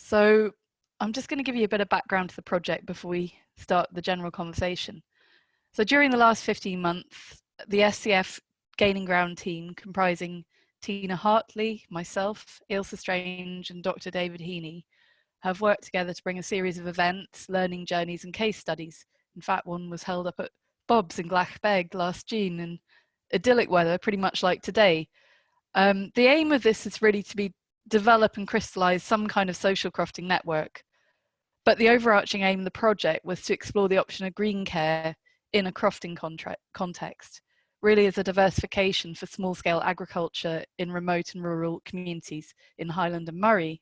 So I'm just going to give you a bit of background to the project before we start the general conversation. So during the last 15 months, the SCF Gaining Ground team, comprising Tina Hartley, myself, Ilse Strange and Dr. David Heaney, have worked together to bring a series of events, learning journeys and case studies. In fact, one was held up at Bob's in Glachbeg last June in idyllic weather, pretty much like today. The aim of this is really to develop and crystallise some kind of social crofting network. But the overarching aim of the project was to explore the option of green care in a crofting context, really as a diversification for small-scale agriculture in remote and rural communities in Highland and Moray.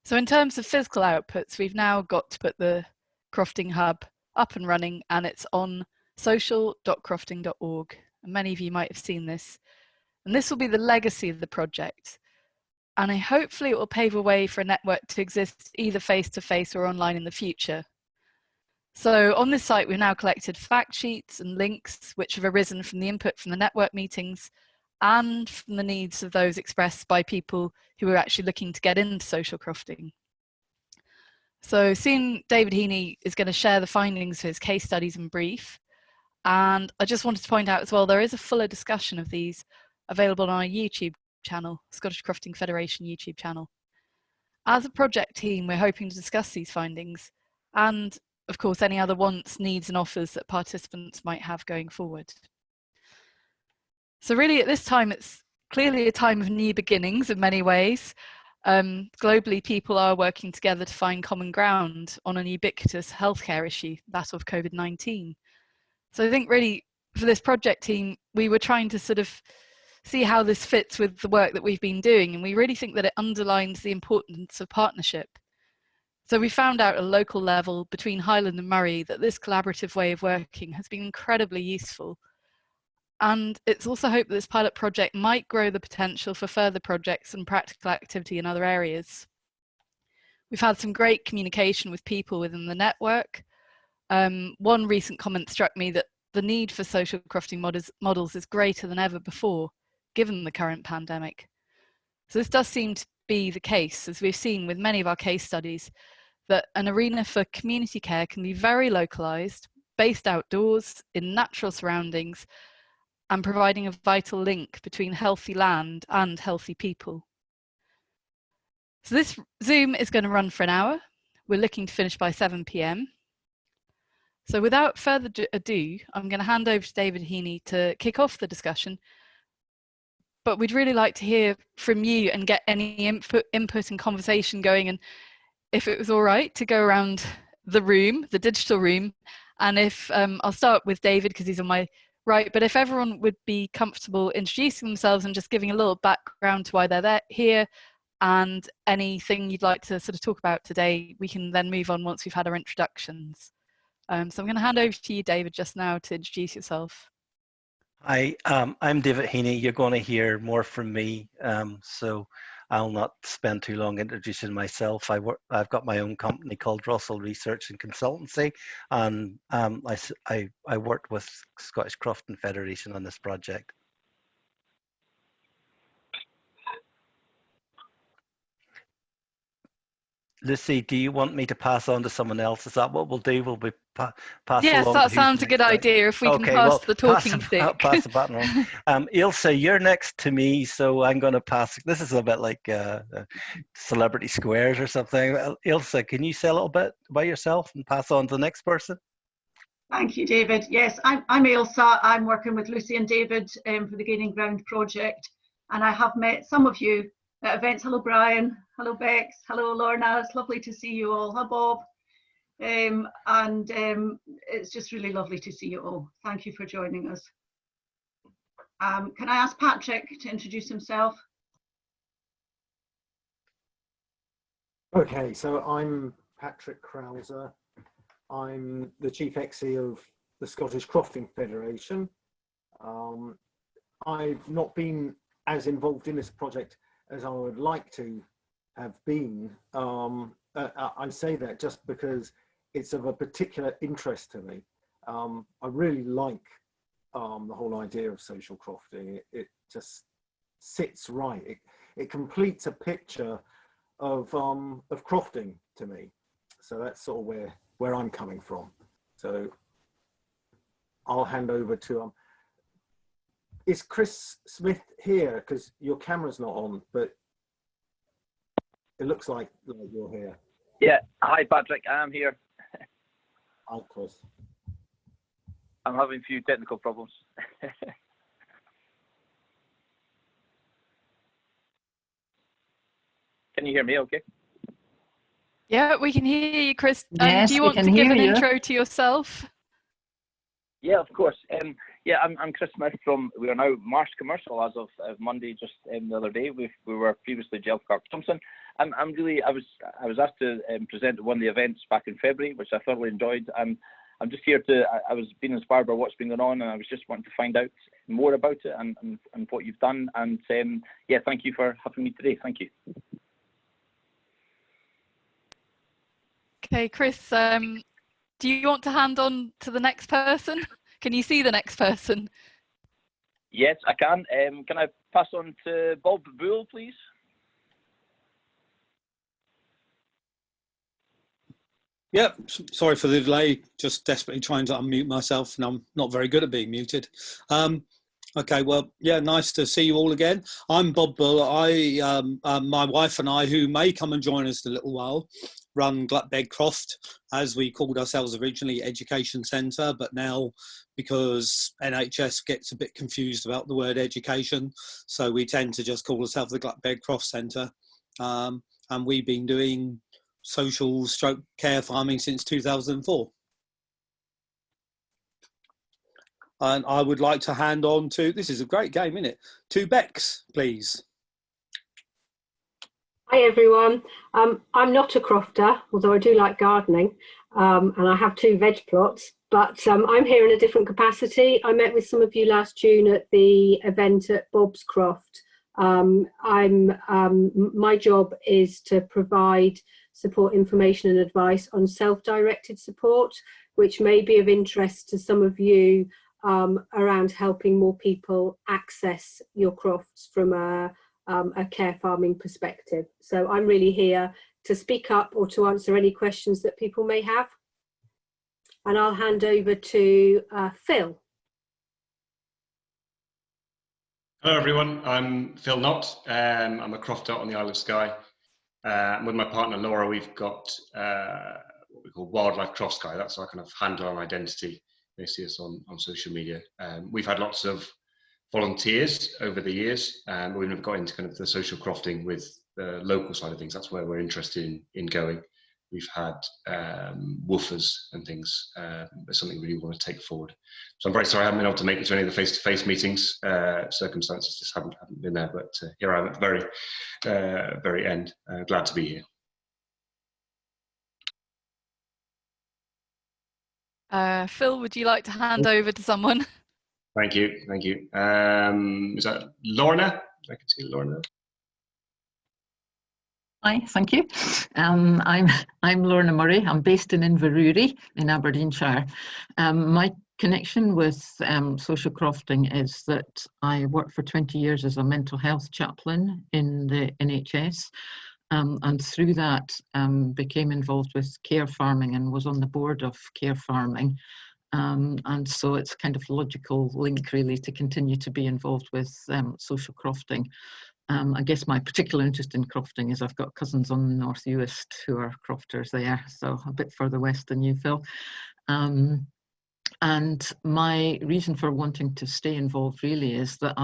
So in terms of physical outputs, we've now got to put the crofting hub up and running, and it's on social.crofting.org. And many of you might have seen this. And this will be the legacy of the project. And hopefully it will pave a way for a network to exist either face-to-face or online in the future. So on this site, we've now collected fact sheets and links which have arisen from the input from the network meetings and from the needs of those expressed by people who are actually looking to get into social crofting. So soon David Heaney is going to share the findings of his case studies in brief. And I just wanted to point out as well, there is a fuller discussion of these available on our YouTube channel, Scottish Crofting Federation YouTube channel. As a project team, we're hoping to discuss these findings and, of course, any other wants, needs and offers that participants might have going forward. So really at this time, it's clearly a time of new beginnings in many ways. Globally, people are working together to find common ground on an ubiquitous healthcare issue, that of COVID-19. So I think really for this project team, we were trying to sort of see how this fits with the work that we've been doing, and we really think that it underlines the importance of partnership. So we found out at a local level between Highland and Moray that this collaborative way of working has been incredibly useful. And it's also hoped that this pilot project might grow the potential for further projects and practical activity in other areas. We've had some great communication with people within the network. One recent comment struck me that the need for social crofting models is greater than ever before, given the current pandemic. So this does seem to be the case, as we've seen with many of our case studies, that an arena for community care can be very localised, based outdoors, in natural surroundings, and providing a vital link between healthy land and healthy people. So this Zoom is going to run for an hour. We're looking to finish by 7 p.m. So without further ado, I'm going to hand over to David Heaney to kick off the discussion. But we'd really like to hear from you and get any input and conversation going. And if it was all right to go around the room, the digital room, and if I'll start with David because he's on my right, but if everyone would be comfortable introducing themselves and just giving a little background to why they're here and anything you'd like to sort of talk about today, we can then move on once we've had our introductions. So I'm going to hand over to you, David, just now to introduce yourself. Hi, I'm David Heaney. You're going to hear more from me, so I'll not spend too long introducing myself. I've got my own company called Russell Research and Consultancy, and I worked with Scottish Crofting Federation on this project. Lucy, do you want me to pass on to someone else? Is that what we'll do? Will we pass yes, along? Yes, that sounds a good idea. If we can pass the talking stick. Pass the button on. Ilse, you're next to me, so I'm going to pass. This is a bit like Celebrity Squares or something. Ilse, can you say a little bit about yourself and pass on to the next person? Thank you, David. Yes, I'm Ilse. I'm working with Lucy and David for the Gaining Ground project, and I have met some of you at events. Hello, Brian. Hello, Bex. Hello, Lorna. It's lovely to see you all. Hi, Bob. It's just really lovely to see you all. Thank you for joining us. Can I ask Patrick to introduce himself? Okay, so I'm Patrick Krauser. I'm the Chief XE of the Scottish Crofting Federation. I've not been as involved in this project as I would like to have been. I say that just because it's of a particular interest to me. I really like the whole idea of social crofting. It just sits right. It completes a picture of crofting to me. So that's sort of where I'm coming from. So I'll hand over to is Chris Smith here? Because your camera's not on, but it looks like you're here. Yeah, hi Patrick, I'm here. Hi Chris. I'm having a few technical problems. Can you hear me okay? Yeah, we can hear you, Chris. Yes, do you we want can to give hear an you. intro to yourself? Yeah, of course. Yeah, I'm Chris Smith from, we are now Marsh Commercial as of Monday, just the other day. We were previously Gelcarp Thompson. I was asked to present at one of the events back in February, which I thoroughly enjoyed. I'm just here I was being inspired by what's been going on, and I was just wanting to find out more about it and what you've done. And yeah, thank you for having me today. Thank you. Okay, Chris, do you want to hand on to the next person? Can you see the next person? Yes, I can. Can I pass on to Bob Buell, please? Yep, sorry for the delay, just desperately trying to unmute myself, and I'm not very good at being muted. Okay, well, yeah, nice to see you all again. I'm Bob Bull. My wife and I, who may come and join us in a little while, run Gluttbeg Croft, as we called ourselves originally, Education Centre, but now because NHS gets a bit confused about the word education, so we tend to just call ourselves the Gluttbeg Croft Centre. And we've been doing social stroke care farming since 2004. And I would like to hand on to, this is a great game, isn't it? To Bex, please. Hi everyone. I'm not a crofter, although I do like gardening, and I have 2 veg plots, but I'm here in a different capacity. I met with some of you last June at the event at Bob's Croft. My job is to provide support, information and advice on self-directed support, which may be of interest to some of you around helping more people access your crofts from a care farming perspective. So I'm really here to speak up or to answer any questions that people may have. And I'll hand over to Phil. Hello everyone, I'm Phil Knott. I'm a crofter on the Isle of Skye. With my partner Laura, we've got what we call Wildlife Croft Skye. That's our kind of handle and identity. They see us on social media. We've had lots of volunteers over the years, but we've never got into kind of the social crofting with the local side of things. That's where we're interested in going. We've had woofers and things. It's something we really want to take forward. So I'm very sorry I haven't been able to make it to any of the face-to-face meetings. Circumstances just haven't been there, but here I am at the very end. Glad to be here. Phil, would you like to hand over to someone? Thank you. Is that Lorna? I can see Lorna. Hi, thank you. I'm Lorna Murray. I'm based in Inverurie in Aberdeenshire. My connection with social crofting is that I worked for 20 years as a mental health chaplain in the NHS, and through that became involved with care farming and was on the board of care farming. And so it's kind of logical link really to continue to be involved with social crofting. I guess my particular interest in crofting is I've got cousins on the North Uist who are crofters there, so a bit further west than you, Phil. And my reason for wanting to stay involved really is that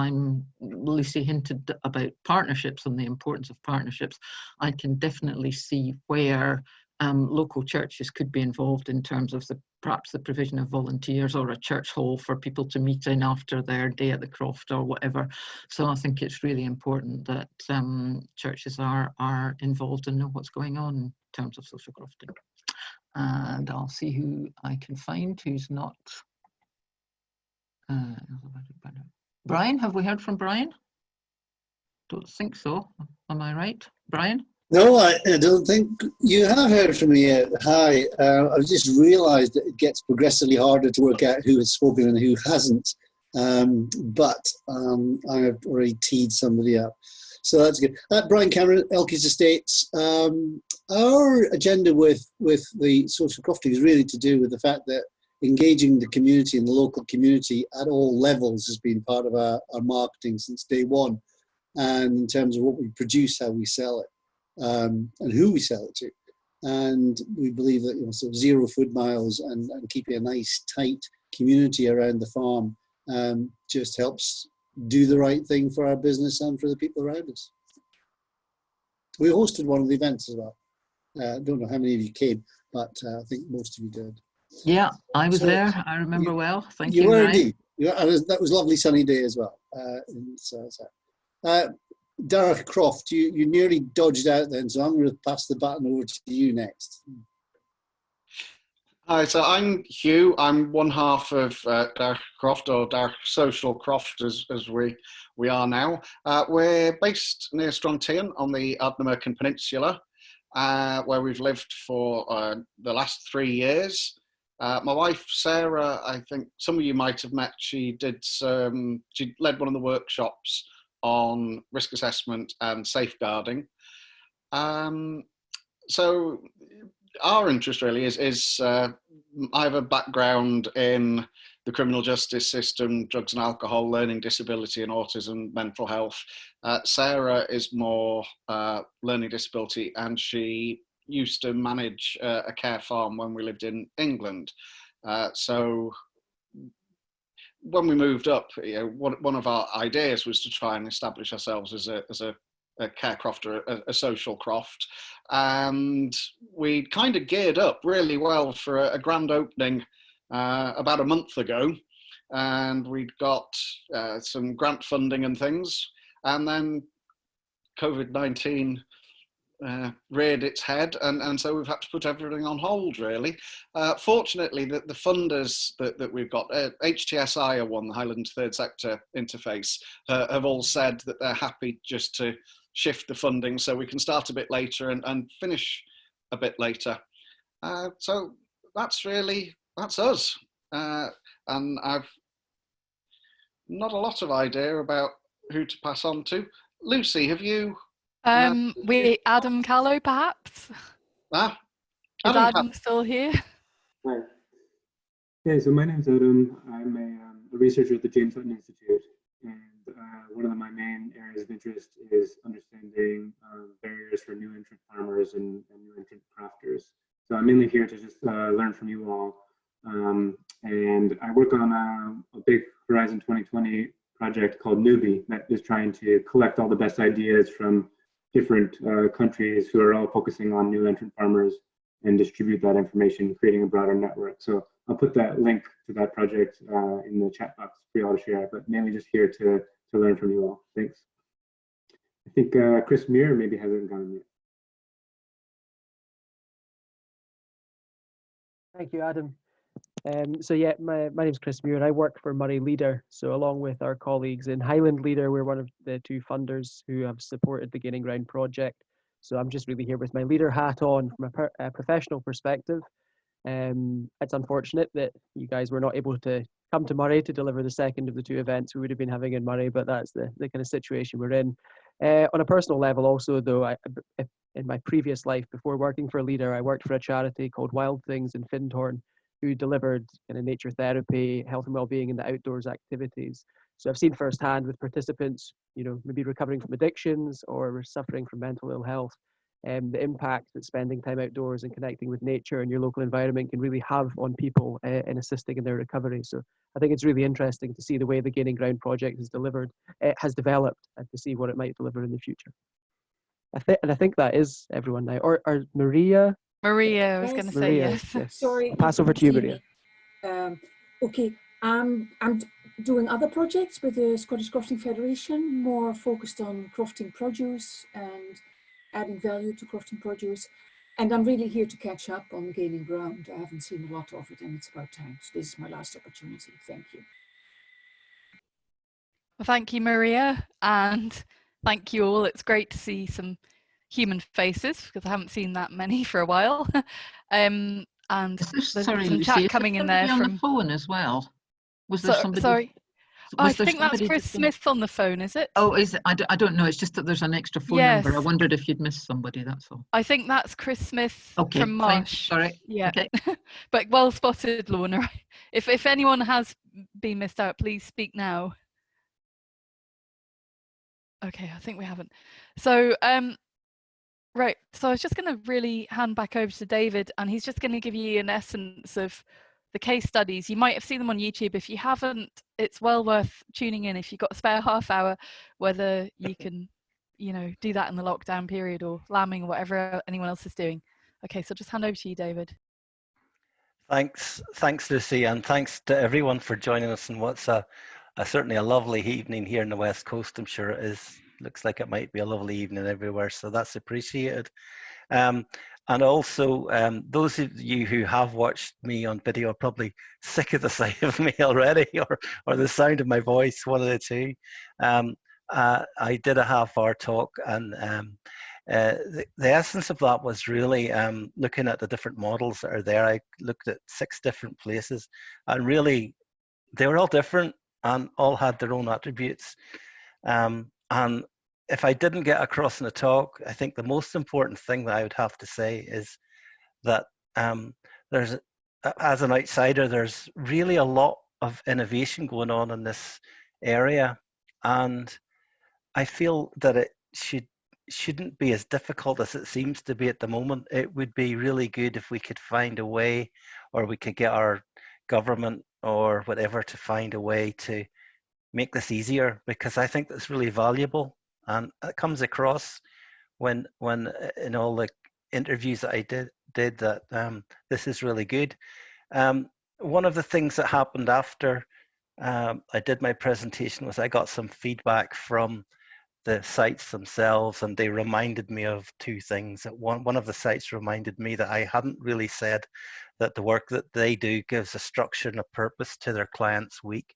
Lucy hinted about partnerships and the importance of partnerships. I can definitely see where local churches could be involved in terms of perhaps the provision of volunteers or a church hall for people to meet in after their day at the croft or whatever. So I think it's really important that churches are involved and know what's going on in terms of social crofting. And I'll see who I can find who's not. Brian, have we heard from Brian? Don't think so. Am I right, Brian? No, I don't think you have heard from me yet. Hi, I've just realised that it gets progressively harder to work out who has spoken and who hasn't, but I've already teed somebody up. So that's good. Brian Cameron, Elkies Estates. Our agenda with the social crofting is really to do with the fact that engaging the community and the local community at all levels has been part of our marketing since day one. And in terms of what we produce, how we sell it, and who we sell it to. And we believe that, you know, so 0 food miles and keeping a nice tight community around the farm just helps do the right thing for our business and for the people around us. We hosted one of the events as well. I don't know how many of you came, but I think most of you did. Yeah, I was there. I remember well. Thank you. You were Ryan. indeed. That was a lovely sunny day as well. Darragh Croft, you nearly dodged out then, so I'm going to pass the baton over to you next. Hi, so I'm Hugh. I'm one half of Darragh Croft, or Darragh Social Croft as we are now. We're based near Strontian on the Ardnamurchan Peninsula, where we've lived for the last 3 years. My wife Sarah, I think some of you might have met. She led one of the workshops on risk assessment and safeguarding. So our interest really is I have a background in the criminal justice system, drugs and alcohol, learning disability and autism, mental health. Sarah is more learning disability, and she used to manage a care farm when we lived in England. So when we moved up, you know, one of our ideas was to try and establish ourselves as a care croft, or a social croft, and we kind of geared up really well for a grand opening about a month ago, and we'd got some grant funding and things, and then COVID-19 reared its head, and so we've had to put everything on hold really. Fortunately, the funders that we've got, HTSI are one, the Highland Third Sector Interface, have all said that they're happy just to shift the funding so we can start a bit later and finish a bit later. So that's us. And I've not a lot of idea about who to pass on to. Lucy, have you? Adam Callow, perhaps? Is Adam still here? Hi. Yeah, so my name's Adam. I'm a researcher at the James Hutton Institute, and one of my main areas of interest is understanding barriers for new entrant farmers and new entrant crafters. So I'm mainly here to just learn from you all. And I work on a big Horizon 2020 project called Newbie that is trying to collect all the best ideas from different countries who are all focusing on new entrant farmers and distribute that information, creating a broader network. So I'll put that link to that project in the chat box for you all to share, but mainly just here to learn from you all. Thanks. I think Chris Muir maybe hasn't gone yet. Thank you, Adam. So yeah, my name's Chris Muir, and I work for Moray Leader. So along with our colleagues in Highland Leader, we're one of the 2 funders who have supported the Gaining Ground project. So I'm just really here with my leader hat on from a professional perspective. It's unfortunate that you guys were not able to come to Moray to deliver the second of the 2 events we would have been having in Moray, but that's the kind of situation we're in. On a personal level also, though, in my previous life, before working for Leader, I worked for a charity called Wild Things in Findhorn, who delivered kind of nature therapy, health and well-being in the outdoors activities. So I've seen firsthand with participants, you know, maybe recovering from addictions or suffering from mental ill health, the impact that spending time outdoors and connecting with nature and your local environment can really have on people in assisting in their recovery. So I think it's really interesting to see the way the Gaining Ground project has developed, and to see what it might deliver in the future. I think that is everyone now. Or Maria? Maria, I was going to say yes. Sorry. I'll pass over to you, Maria. Okay, I'm doing other projects with the Scottish Crofting Federation, more focused on crofting produce and adding value to crofting produce. And I'm really here to catch up on Gaining Ground. I haven't seen a lot of it, and it's about time. So this is my last opportunity. Thank you. Well, thank you, Maria, and thank you all. It's great to see some human faces, because I haven't seen that many for a while. And there's Sorry, some Lucy, chat coming in there on from the phone as well. Was there somebody? Sorry. I was there think that's somebody Chris just Smith on the phone, is it? Oh, is it? I don't know. It's just that there's an extra phone number. I Yes. wondered if you'd missed somebody, that's all. I think that's Chris Smith Okay, from fine. Marsh. Sorry. Yeah. Okay. But well spotted, Lorna. If anyone has been missed out, please speak now. Okay, I think we haven't. So right, so I was just going to really hand back over to David, and he's just going to give you an essence of the case studies. You might have seen them on YouTube. If you haven't, it's well worth tuning in if you've got a spare half hour, whether you can, you know, do that in the lockdown period or lambing or whatever anyone else is doing. Okay, so just hand over to you, David. Thanks, Lucy, and thanks to everyone for joining us in what's certainly a lovely evening here in the West Coast. I'm sure it is. Looks like it might be a lovely evening everywhere, so that's appreciated. And also, those of you who have watched me on video are probably sick of the sight of me already, or the sound of my voice, one of the two. I did a half-hour talk, and the essence of that was really looking at the different models that are there. I looked at 6 different places, and really, they were all different and all had their own attributes. And if I didn't get across in the talk, I think the most important thing that I would have to say is that there's, as an outsider, there's really a lot of innovation going on in this area, and I feel that it shouldn't be as difficult as it seems to be at the moment. It would be really good if we could find a way, or we could get our government or whatever to find a way to make this easier, because I think that's really valuable, and it comes across when in all the interviews that I did that this is really good. One of the things that happened after I did my presentation was I got some feedback from the sites themselves, and they reminded me of 2 things. One of the sites reminded me that I hadn't really said that the work that they do gives a structure and a purpose to their clients' week.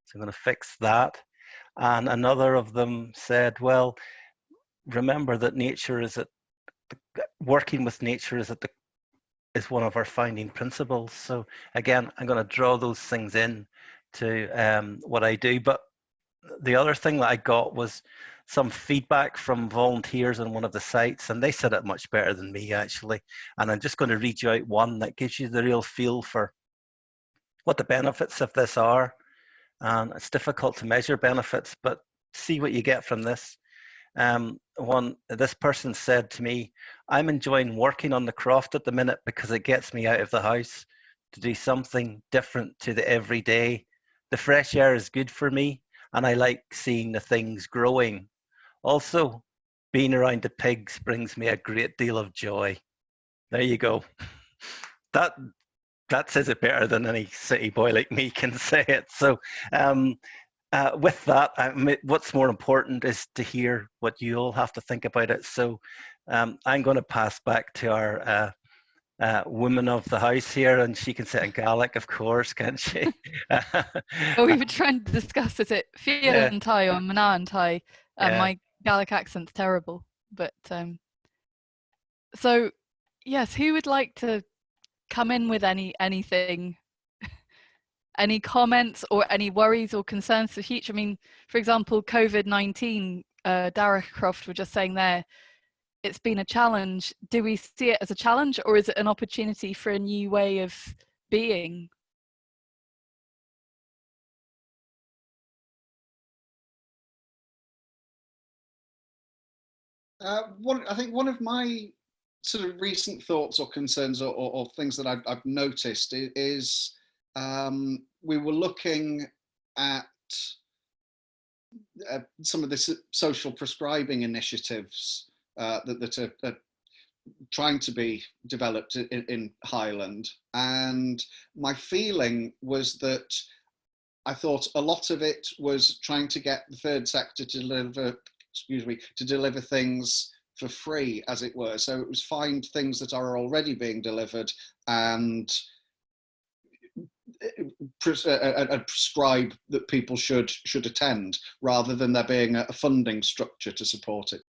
So I'm going to fix that. And another of them said, well, remember that nature is working with nature is one of our founding principles. So again, I'm going to draw those things in to what I do. But the other thing that I got was some feedback from volunteers on one of the sites, and they said it much better than me, actually. And I'm just going to read you out one that gives you the real feel for what the benefits of this are. And it's difficult to measure benefits, but see what you get from this. This person said to me, I'm enjoying working on the croft at the minute because it gets me out of the house to do something different to the everyday. The fresh air is good for me, and I like seeing the things growing. Also, being around the pigs brings me a great deal of joy. There you go. That says it better than any city boy like me can say it. So with that, what's more important is to hear what you all have to think about it. So I'm going to pass back to our woman of the house here, and she can say in Gaelic, of course, can't she? Well, we were trying to discuss, is it Fianna and Thai or Mana and Thai? My Gaelic accent's terrible, but so yes, who would like to come in with anything, any comments or any worries or concerns for the future? I mean, for example, COVID-19, Dara Croft were just saying there, it's been a challenge. Do we see it as a challenge, or is it an opportunity for a new way of being? I think one of my sort of recent thoughts or concerns or things that I've noticed is we were looking at some of the social prescribing initiatives that are trying to be developed in Highland, and my feeling was that I thought a lot of it was trying to get the third sector to deliver things for free, as it were. So it was find things that are already being delivered and prescribe that people should attend, rather than there being a funding structure to support it.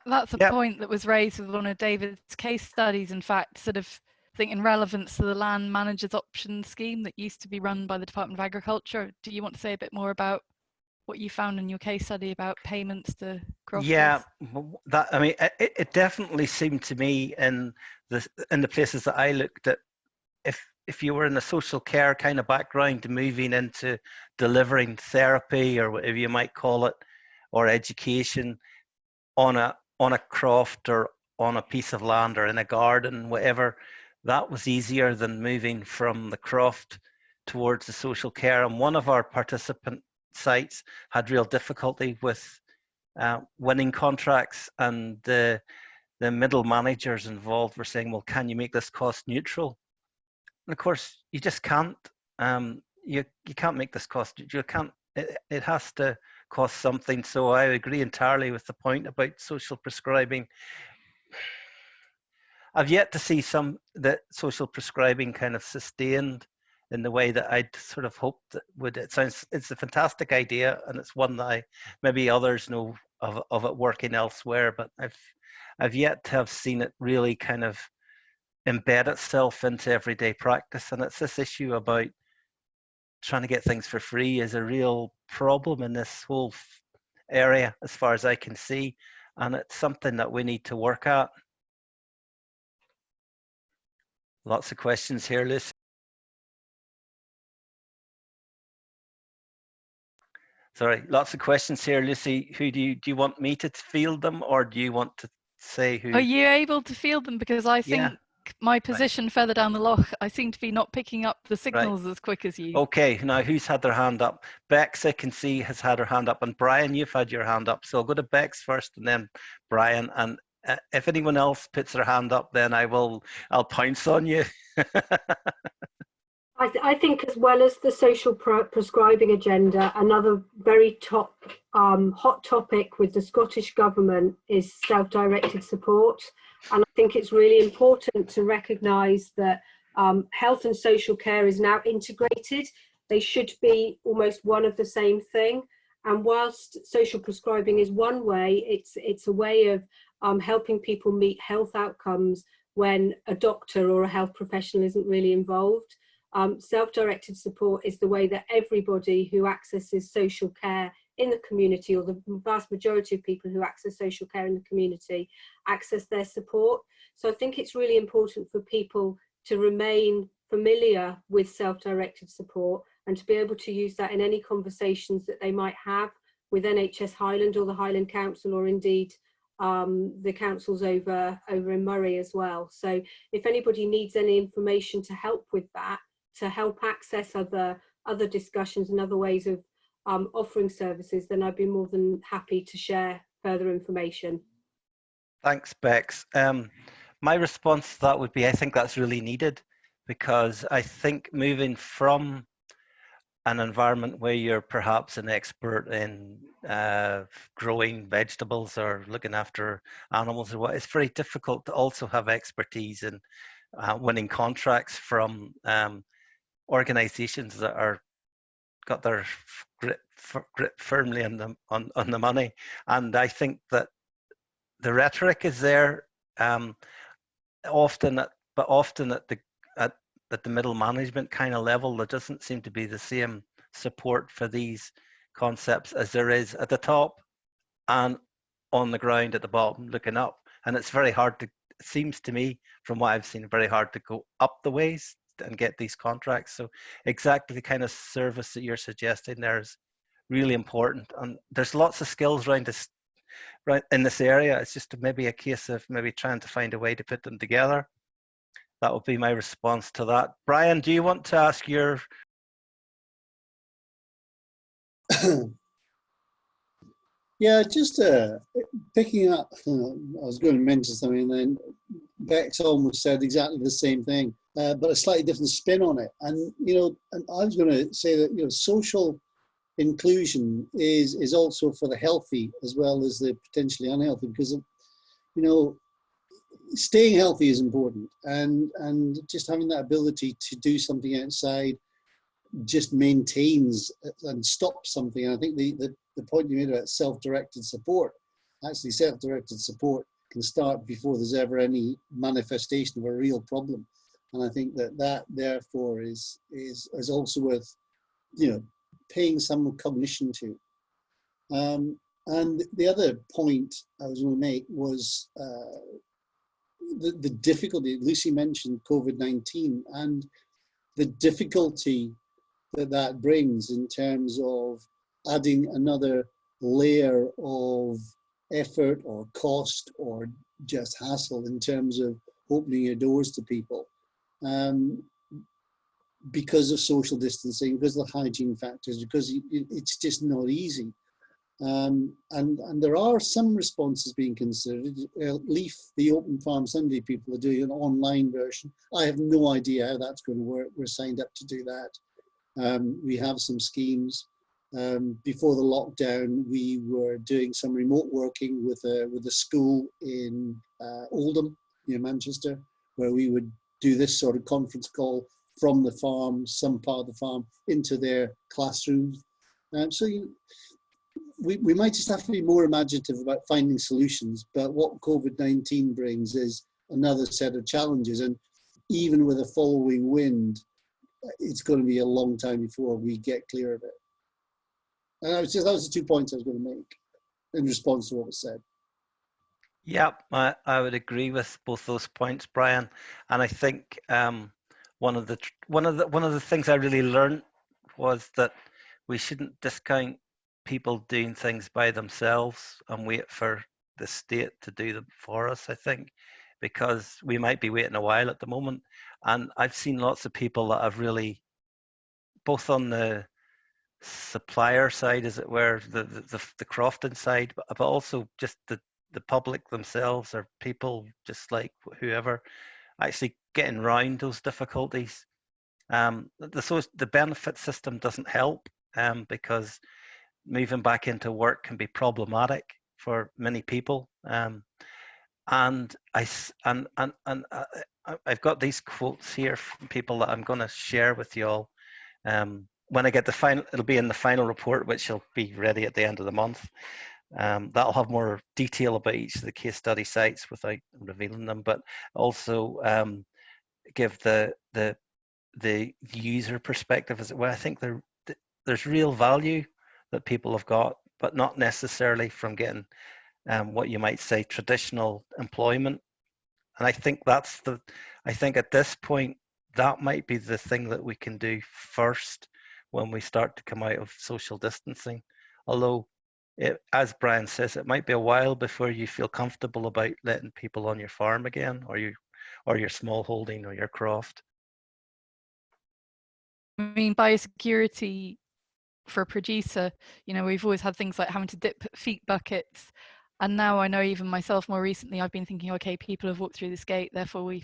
That's a point that was raised with one of David's case studies, in fact, sort of think in relevance to the land managers option scheme that used to be run by the Department of Agriculture, do you want to say a bit more about what you found in your case study about payments to crofters? Yeah, that, I mean, it definitely seemed to me in the places that I looked at, if you were in a social care kind of background, moving into delivering therapy or whatever you might call it, or education on a croft or on a piece of land or in a garden, whatever, that was easier than moving from the croft towards the social care. And one of our participant sites had real difficulty with winning contracts, and the middle managers involved were saying, well, can you make this cost neutral? And of course, you just can't. You can't make this cost. You can't. It has to cost something. So I agree entirely with the point about social prescribing. I've yet to see that social prescribing kind of sustained in the way that I'd sort of hoped that would. It's a fantastic idea, and it's one that maybe others know of it working elsewhere, but I've yet to have seen it really kind of embed itself into everyday practice. And it's this issue about trying to get things for free is a real problem in this whole area, as far as I can see, and it's something that we need to work at. Lots of questions here, Lucy. Sorry, lots of questions here, Lucy. Who do you want me to field them, or do you want to say who? Are you able to field them? Because I think my position further down the loch, I seem to be not picking up the signals as quick as you. Okay, now who's had their hand up? Bex, I can see, has had her hand up, and Brian, you've had your hand up. So I'll go to Bex first, and then Brian. And if anyone else puts their hand up, then I'll pounce on you. I think, as well as the social prescribing agenda, another very hot topic with the Scottish Government is self-directed support. And I think it's really important to recognise that health and social care is now integrated. They should be almost one of the same thing. And whilst social prescribing is one way, it's a way of helping people meet health outcomes when a doctor or a health professional isn't really involved. Self-directed support is the way that everybody who accesses social care in the community, or the vast majority of people who access social care in the community, access their support. So I think it's really important for people to remain familiar with self-directed support and to be able to use that in any conversations that they might have with NHS Highland or the Highland Council, or indeed the councils over in Murray as well. So if anybody needs any information to help with that, to help access other discussions and other ways of offering services, then I'd be more than happy to share further information. Thanks, Bex. My response to that would be, I think that's really needed, because I think moving from an environment where you're perhaps an expert in growing vegetables or looking after animals or what, it's very difficult to also have expertise in winning contracts from organizations that are got their grip firmly on the money. And I think that the rhetoric is there, often at the middle management kind of level. There doesn't seem to be the same support for these concepts as there is at the top and on the ground at the bottom looking up. And it's very hard to, it seems to me, from what I've seen, very hard to go up the ways and get these contracts. So exactly the kind of service that you're suggesting there is really important. And there's lots of skills around this, right in this area. It's just maybe a case of maybe trying to find a way to put them together. That would be my response to that. Brian, do you want to ask your? Yeah, just picking up, I was going to mention something and then Bex almost said exactly the same thing, but a slightly different spin on it. And, and I was going to say that, social inclusion is also for the healthy as well as the potentially unhealthy, because, staying healthy is important, and just having that ability to do something outside just maintains and stops something. And I think the point you made about self-directed support, actually self-directed support can start before there's ever any manifestation of a real problem. And I think that therefore is also worth, you know, paying some cognition to. And the other point I was going to make was the difficulty. Lucy mentioned COVID-19 and the difficulty that brings in terms of adding another layer of effort or cost or just hassle in terms of opening your doors to people, because of social distancing, because of the hygiene factors, because it's just not easy. And there are some responses being considered. Leaf, the Open Farm Sunday people, are doing an online version. I have no idea how that's going to work. We're signed up to do that. We have some schemes. Before the lockdown, we were doing some remote working with a school in Oldham, near Manchester, where we would do this sort of conference call from the farm, some part of the farm, into their classrooms. We might just have to be more imaginative about finding solutions, but what COVID-19 brings is another set of challenges. And even with a following wind, it's going to be a long time before we get clear of it. And that was the 2 points I was going to make in response to what was said. Yeah, I would agree with both those points, Brian. And I think one of the things I really learned was that we shouldn't discount people doing things by themselves and wait for the state to do them for us, I think, because we might be waiting a while at the moment. And I've seen lots of people that have really, both on the supplier side, as it were, the crofting side, but also just the public themselves, or people just like whoever, actually getting around those difficulties. The benefit system doesn't help, because moving back into work can be problematic for many people. And I've got these quotes here from people that I'm going to share with you all. When I get the final, it'll be in the final report, which will be ready at the end of the month. That'll have more detail about each of the case study sites without revealing them, but also give the user perspective, as it were. I think there's real value that people have got, but not necessarily from getting what you might say traditional employment. And I think I think at this point, that might be the thing that we can do first when we start to come out of social distancing. Although, as Brian says, it might be a while before you feel comfortable about letting people on your farm again, or your small holding, or your croft. I mean, biosecurity for a producer, you know, we've always had things like having to dip feet buckets, and now I know even myself more recently I've been thinking, okay, people have walked through this gate, therefore we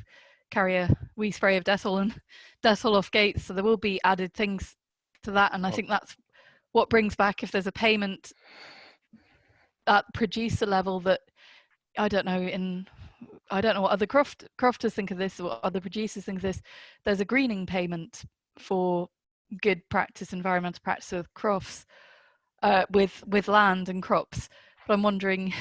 carry a wee spray of Dettol and Dettol off gates. So there will be added things to that, and I think that's what brings back, if there's a payment at producer level, that I don't know what other crofters think of this, or what other producers think of this. There's a greening payment for good practice, environmental practice with crofts, with land and crops. But I'm wondering,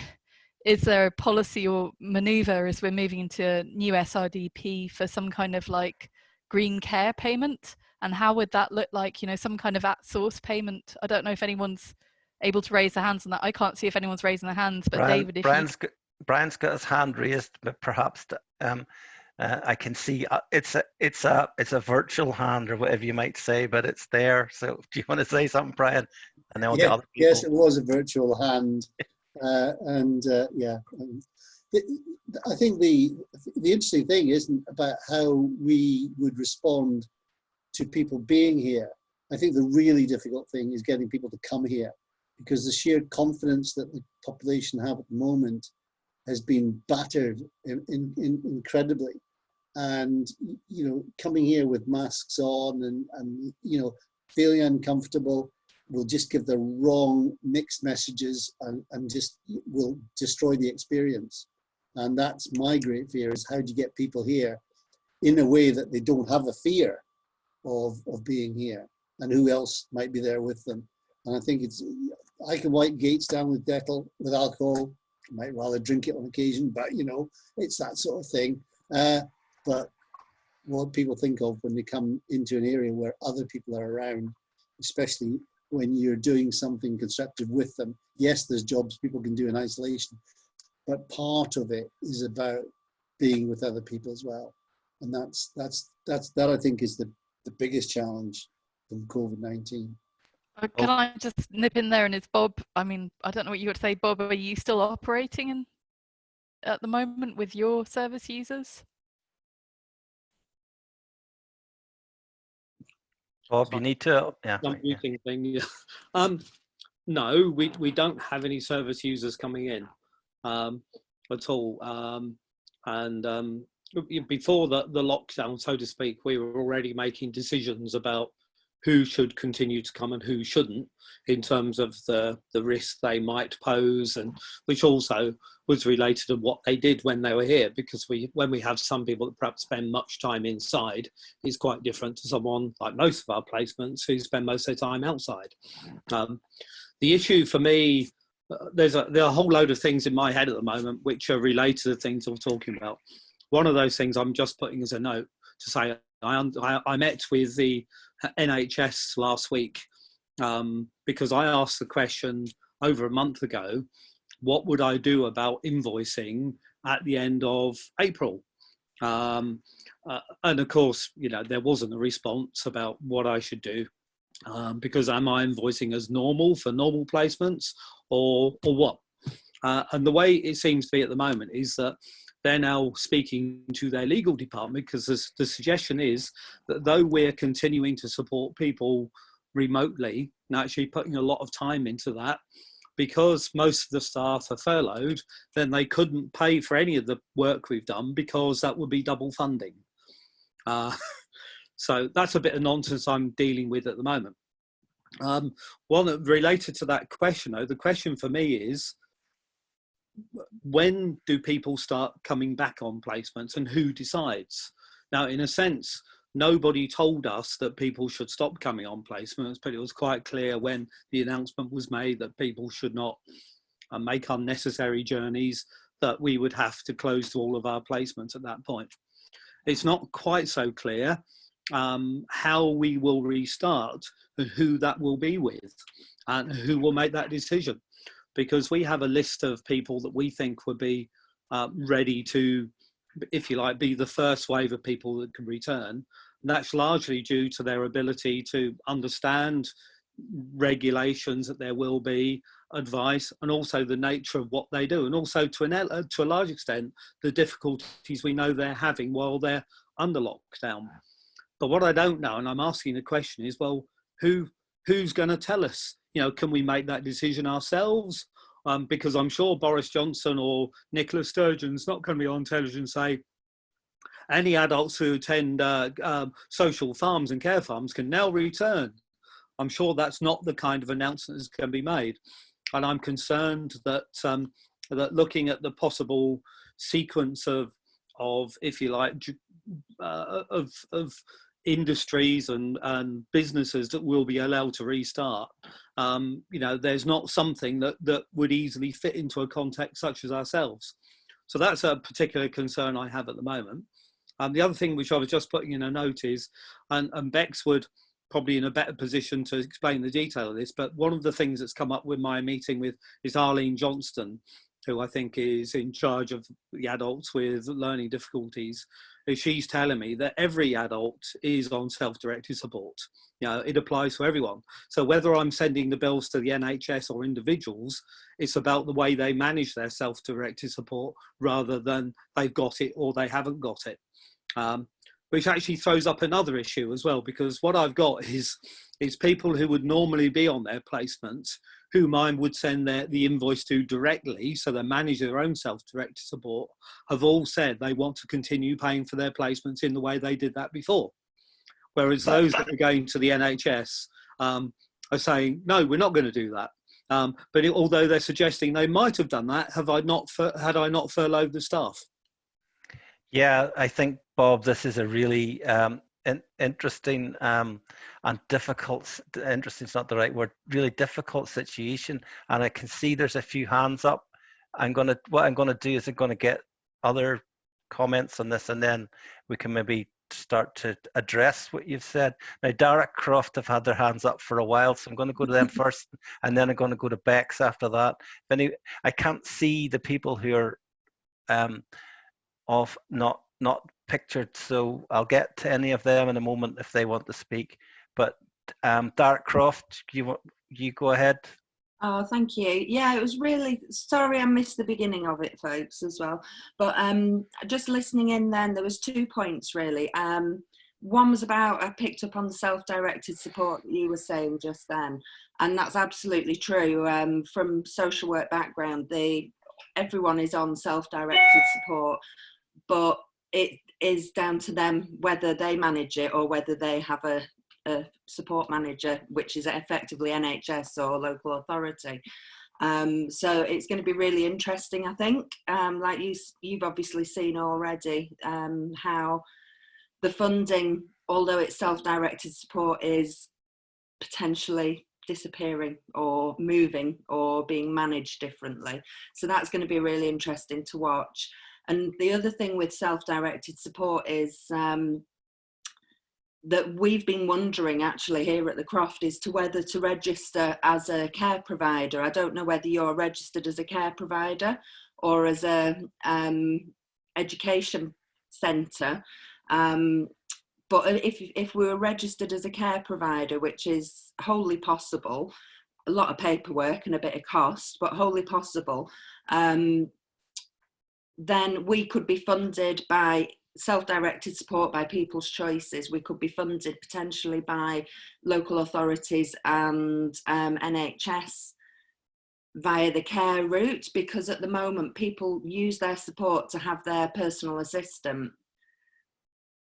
is there a policy or manoeuvre as we're moving into a new SRDP for some kind of like green care payment? And how would that look like? You know, some kind of at source payment. I don't know if anyone's able to raise their hands on that. I can't see if anyone's raising their hands, but David, if Brian's got his hand raised, but perhaps I can see it's a virtual hand, or whatever you might say, but it's there. So do you want to say something, Brian? And then we'll get other people. Yes, it was a virtual hand, yeah. I think the interesting thing isn't about how we would respond to people being here. I think the really difficult thing is getting people to come here, because the sheer confidence that the population have at the moment has been battered incredibly. And, you know, coming here with masks on and you know, feeling uncomfortable will just give the wrong mixed messages and just will destroy the experience. And that's my great fear, is how do you get people here in a way that they don't have a fear of being here, and who else might be there with them. And I think I can wipe gates down with Dettol, with alcohol. I might rather drink it on occasion, but you know, it's that sort of thing. But what people think of when they come into an area where other people are around, especially when you're doing something constructive with them. Yes, there's jobs people can do in isolation, but part of it is about being with other people as well. And that I think is the biggest challenge from COVID-19. Can I just nip in there, and it's Bob, I mean, I don't know what you would say, Bob, are you still operating at the moment with your service users? Bob, you need to, yeah. Muting thing, yeah. No, we don't have any service users coming in at all. Before the lockdown, so to speak, we were already making decisions about who should continue to come and who shouldn't, in terms of the risk they might pose, and which also was related to what they did when they were here, because when we have some people that perhaps spend much time inside, it's quite different to someone like most of our placements who spend most of their time outside. The issue for me, there are a whole load of things in my head at the moment which are related to the things I'm talking about. One of those things I'm just putting as a note to say, I met with the NHS last week because I asked the question over a month ago, what would I do about invoicing at the end of April? And of course, you know, there wasn't a response about what I should do, because am I invoicing as normal for normal placements or what? And the way it seems to be at the moment is that they're now speaking to their legal department, because the suggestion is that though we're continuing to support people remotely and actually putting a lot of time into that, because most of the staff are furloughed, then they couldn't pay for any of the work we've done because that would be double funding. So that's a bit of nonsense I'm dealing with at the moment. One related to that question, though, the question for me is, when do people start coming back on placements and who decides? Now, in a sense, nobody told us that people should stop coming on placements, but it was quite clear when the announcement was made that people should not make unnecessary journeys, that we would have to close all of our placements at that point. It's not quite so clear how we will restart and who that will be with and who will make that decision. Because we have a list of people that we think would be ready to, if you like, be the first wave of people that can return. And that's largely due to their ability to understand regulations that there will be, advice, and also the nature of what they do. And also to a large extent, the difficulties we know they're having while they're under lockdown. But what I don't know, and I'm asking the question, is, well, who's going to tell us? You know, can we make that decision ourselves? Because I'm sure Boris Johnson or Nicola Sturgeon's not going to be on television and say, any adults who attend social farms and care farms can now return. I'm sure that's not the kind of announcement that's going to be made. And I'm concerned that that looking at the possible sequence of if you like, of industries and businesses that will be allowed to restart, you know, there's not something that would easily fit into a context such as ourselves. So that's a particular concern I have at the moment. The other thing which I was just putting in a note is, and Bex would probably in a better position to explain the detail of this, but one of the things that's come up with my meeting with is Arlene Johnston, who I think is in charge of the adults with learning difficulties. She's telling me that every adult is on self-directed support. You know, it applies to everyone. So whether I'm sending the bills to the NHS or individuals, it's about the way they manage their self-directed support rather than they've got it or they haven't got it. Which actually throws up another issue as well, because what I've got is people who would normally be on their placements, whom I would send the invoice to directly, so they manage their own self-directed support, have all said they want to continue paying for their placements in the way they did that before. Whereas those that are going to the NHS are saying, no, we're not going to do that. But although they're suggesting they might have done that, had I not furloughed the staff? Yeah, I think, Bob, this is a really interesting and difficult, interesting is not the right word, really difficult situation. And I can see there's a few hands up. What I'm gonna do is I'm gonna get other comments on this, and then we can maybe start to address what you've said. Now, Derek Croft have had their hands up for a while, so I'm going to go to them first, and then I'm going to go to Bex after that. I can't see the people who are not pictured, so I'll get to any of them in a moment if they want to speak. But Derek Croft, you go ahead. Oh, thank you. Yeah, it was really, sorry I missed the beginning of it, folks, as well. But just listening in then, there was 2 points really. One was about, I picked up on the self-directed support that you were saying just then, and that's absolutely true. From social work background, everyone is on self-directed support, but it is down to them whether they manage it or whether they have a support manager, which is effectively NHS or local authority. So it's going to be really interesting, I think. Like you've obviously seen already, how the funding, although it's self-directed support, is potentially disappearing or moving or being managed differently. So that's going to be really interesting to watch. And the other thing with self-directed support is that we've been wondering actually here at the Croft is to whether to register as a care provider. I don't know whether you're registered as a care provider or as a education centre. But if we were registered as a care provider, which is wholly possible, a lot of paperwork and a bit of cost, but wholly possible, then we could be funded by self-directed support by People's Choices. We could be funded potentially by local authorities and NHS via the care route, because at the moment people use their support to have their personal assistant.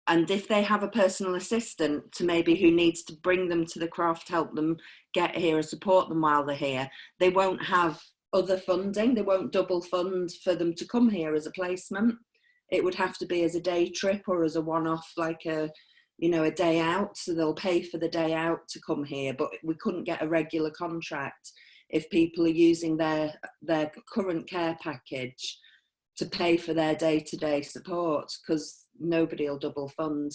And if they have a personal assistant to maybe who needs to bring them to the Croft, help them get here and support them while they're here, they won't have other funding. They won't double fund for them to come here as a placement. It would have to be as a day trip or as a one-off, like a day out. So they'll pay for the day out to come here, but we couldn't get a regular contract if people are using their current care package to pay for their day-to-day support, because nobody will double fund.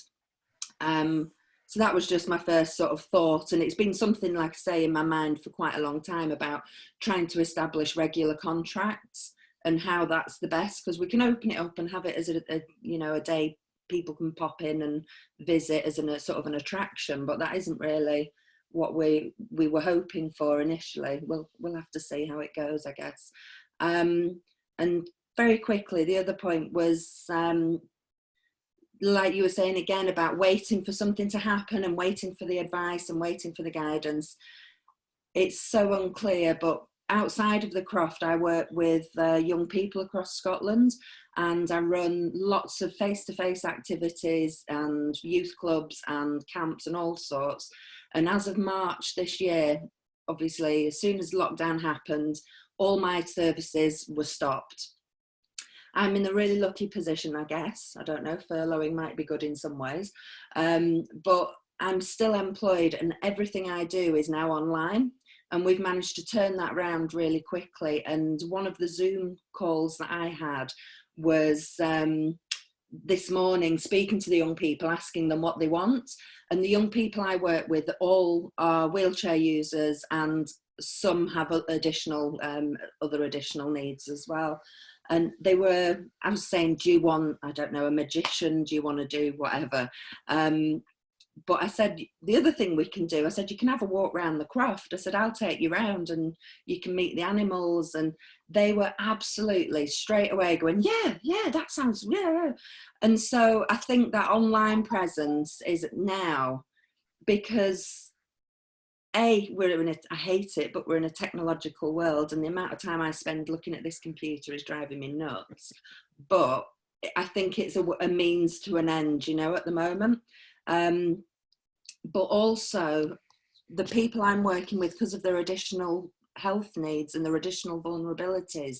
So that was just my first sort of thought, and it's been something, like I say, in my mind for quite a long time about trying to establish regular contracts and how that's the best, because we can open it up and have it as a day people can pop in and visit as a sort of an attraction, but that isn't really what we were hoping for initially. We'll have to see how it goes, I guess. And very quickly, the other point was, like you were saying again, about waiting for something to happen and waiting for the advice and waiting for the guidance. It's so unclear, but outside of the Croft, I work with young people across Scotland, and I run lots of face-to-face activities and youth clubs and camps and all sorts. And as of March this year, obviously, as soon as lockdown happened, all my services were stopped. I'm in a really lucky position, I guess. I don't know, furloughing might be good in some ways, but I'm still employed and everything I do is now online. And we've managed to turn that around really quickly. And one of the Zoom calls that I had was this morning, speaking to the young people, asking them what they want. And the young people I work with all are wheelchair users, and some have additional other additional needs as well. And I was saying, do you want, I don't know, a magician? Do you want to do whatever? But I said, the other thing we can do, I said, you can have a walk around the Croft. I said, I'll take you round and you can meet the animals. And they were absolutely straight away going, yeah, that sounds, yeah. And so I think that online presence is now, because I hate it, but we're in a technological world, and the amount of time I spend looking at this computer is driving me nuts. But I think it's a means to an end, at the moment. But also the people I'm working with, because of their additional health needs and their additional vulnerabilities,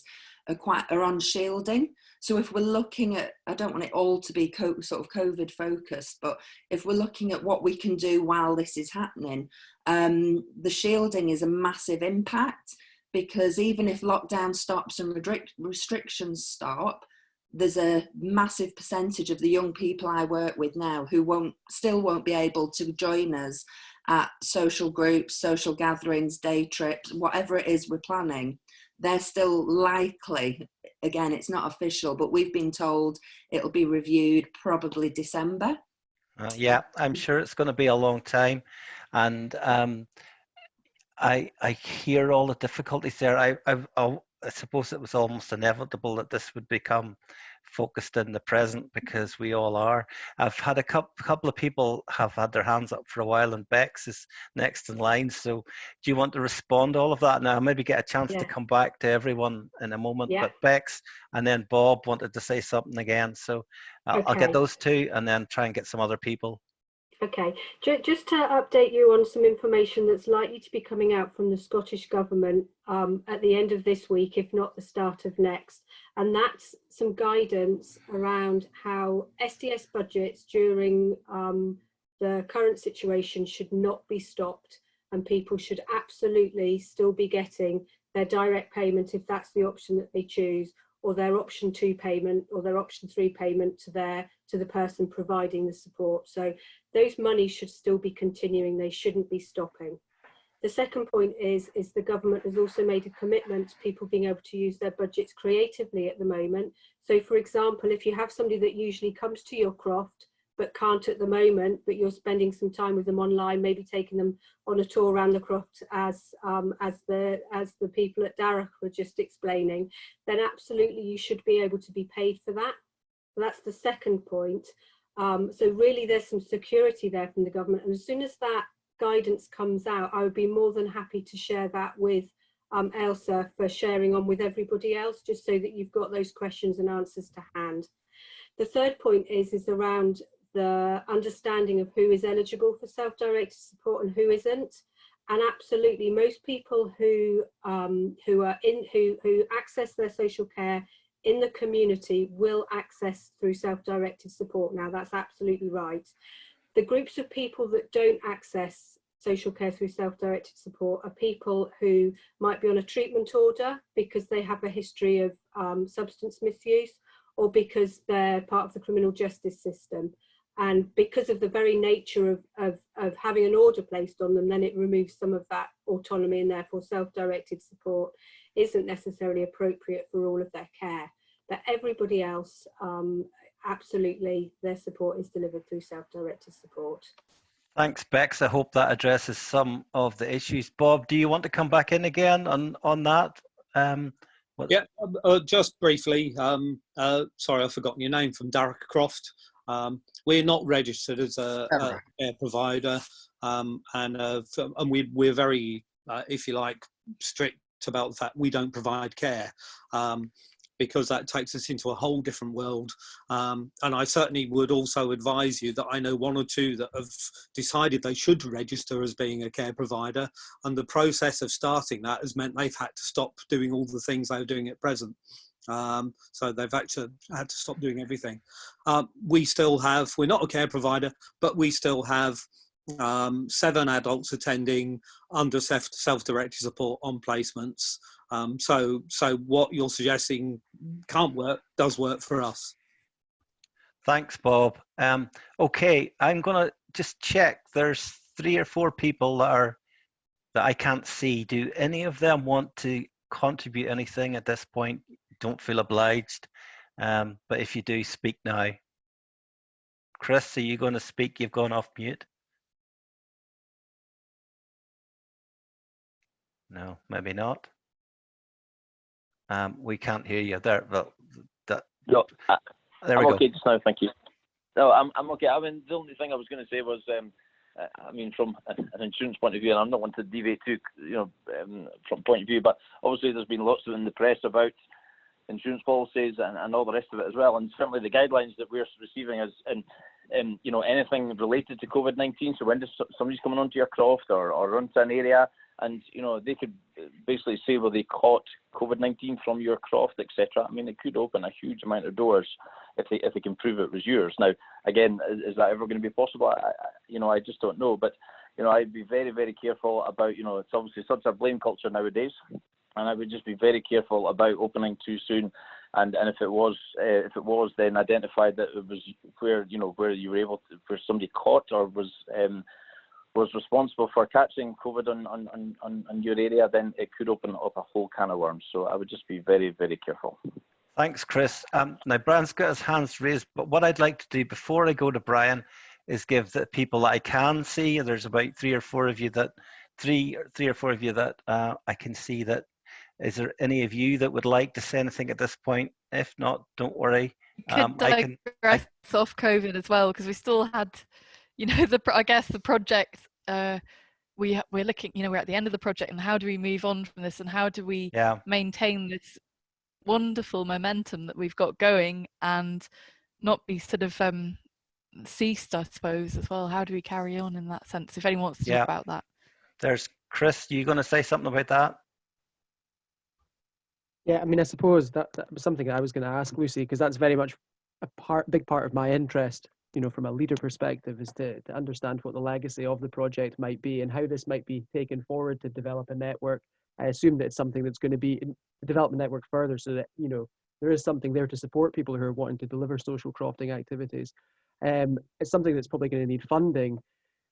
are on shielding. So if we're looking at, I don't want it all to be sort of COVID focused, but if we're looking at what we can do while this is happening, the shielding is a massive impact, because even if lockdown stops and restrictions stop, there's a massive percentage of the young people I work with now who still won't be able to join us at social groups, social gatherings, day trips, whatever it is we're planning. They're still likely, again, it's not official, but we've been told it'll be reviewed probably December. Yeah, I'm sure it's going to be a long time. And I hear all the difficulties there. I suppose it was almost inevitable that this would become focused in the present, because we all are. I've had a couple of people have had their hands up for a while, and Bex is next in line. So do you want to respond to all of that now? I'll maybe get a chance to come back to everyone in a moment, but Bex and then Bob wanted to say something again. So I'll get those two and then try and get some other people. Okay, just to update you on some information that's likely to be coming out from the Scottish Government at the end of this week, if not the start of next. And that's some guidance around how SDS budgets during the current situation should not be stopped, and people should absolutely still be getting their direct payment if that's the option that they choose, or their option 2 payment, or their option 3 payment to the person providing the support. So those monies should still be continuing, they shouldn't be stopping. The second point is the government has also made a commitment to people being able to use their budgets creatively at the moment. So for example, if you have somebody that usually comes to your croft but can't at the moment, but you're spending some time with them online, maybe taking them on a tour around the croft as the people at Darragh were just explaining, then absolutely you should be able to be paid for that. So that's the second point. So really there's some security there from the government, and as soon as that guidance comes out, I would be more than happy to share that with Ailsa for sharing on with everybody else, just so that you've got those questions and answers to hand. The third point is around the understanding of who is eligible for self-directed support and who isn't. And absolutely, most people who access their social care in the community will access through self-directed support. Now, that's absolutely right. The groups of people that don't access social care through self-directed support are people who might be on a treatment order because they have a history of substance misuse, or because they're part of the criminal justice system. And because of the very nature of having an order placed on them, then it removes some of that autonomy, and therefore self-directed support isn't necessarily appropriate for all of their care. But everybody else, absolutely, their support is delivered through self-directed support. Thanks, Bex. I hope that addresses some of the issues. Bob, do you want to come back in again on that? Yeah, just briefly. Sorry, I've forgotten your name, from Darragh Croft. We're not registered as a care provider, and we're very, if you like, strict about the fact we don't provide care, because that takes us into a whole different world. And I certainly would also advise you that I know one or two that have decided they should register as being a care provider, and the process of starting that has meant they've had to stop doing all the things they're doing at present. So they've actually had to stop doing everything. We still have, we're not a care provider, but we still have 7 adults attending under self-directed support on placements. So what you're suggesting can't work, does work for us. Thanks, Bob. Okay, I'm gonna just check. There's 3 or 4 people that I can't see. Do any of them want to contribute anything at this point? Don't feel obliged, but if you do, speak now. Chris, are you going to speak? You've gone off mute. No, maybe not. We can't hear you there. Well, no, there we I'm go. okay just now, thank you. No, I'm okay. I mean, the only thing I was going to say was, I mean, from an insurance point of view, and I'm not one to deviate too, from point of view, but obviously there's been lots in the press about insurance policies and all the rest of it as well, and certainly the guidelines that we're receiving as anything related to COVID-19. So when somebody's coming onto your croft or onto an area, and they could basically say, well, they caught COVID-19 from your croft, etc. I mean, it could open a huge amount of doors if they can prove it was yours. Now, again, is that ever going to be possible? I just don't know. But I'd be very, very careful about it's obviously such a blame culture nowadays. And I would just be very careful about opening too soon and if it was then identified that it was where you were able to, where somebody caught or was responsible for catching COVID on your area, then it could open up a whole can of worms. So I would just be very, very careful. Thanks, Chris. Now Brian's got his hands raised, but what I'd like to do before I go to Brian is give the people that I can see. There's about three or four of you that I can see. That is there any of you that would like to say anything at this point? If not, don't worry. Could digress off COVID as well, because we still had, I guess the project. We're looking, we're at the end of the project, and how do we move on from this, and how do we maintain this wonderful momentum that we've got going and not be sort of ceased, I suppose, as well. How do we carry on in that sense, if anyone wants to talk about that? There's Chris, you going to say something about that? Yeah, I mean, I suppose that was something I was going to ask Lucy, because that's very much a big part of my interest, from a leader perspective, is to understand what the legacy of the project might be and how this might be taken forward to develop a network. I assume that it's something that's going to be to develop the network further, so that there is something there to support people who are wanting to deliver social crofting activities. It's something that's probably going to need funding.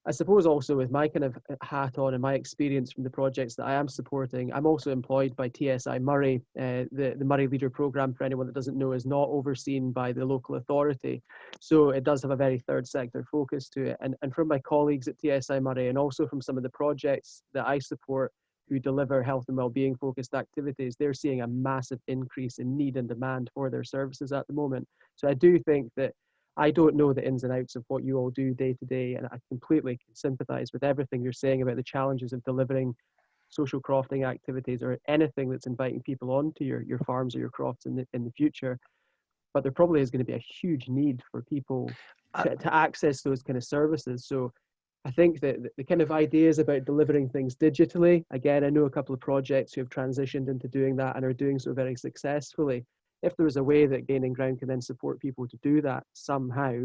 I suppose also with my kind of hat on and my experience from the projects that I am supporting, I'm also employed by TSI Moray. The Moray Leader Programme, for anyone that doesn't know, is not overseen by the local authority. So it does have a very third sector focus to it. And from my colleagues at TSI Moray, and also from some of the projects that I support who deliver health and wellbeing focused activities, they're seeing a massive increase in need and demand for their services at the moment. So I do think that I don't know the ins and outs of what you all do day to day, and I completely sympathise with everything you're saying about the challenges of delivering social crofting activities or anything that's inviting people onto your farms or your crofts in the future. But there probably is going to be a huge need for people to access those kind of services. So I think that the kind of ideas about delivering things digitally, again, I know a couple of projects who have transitioned into doing that and are doing so very successfully. If there was a way that Gaining Ground can then support people to do that somehow,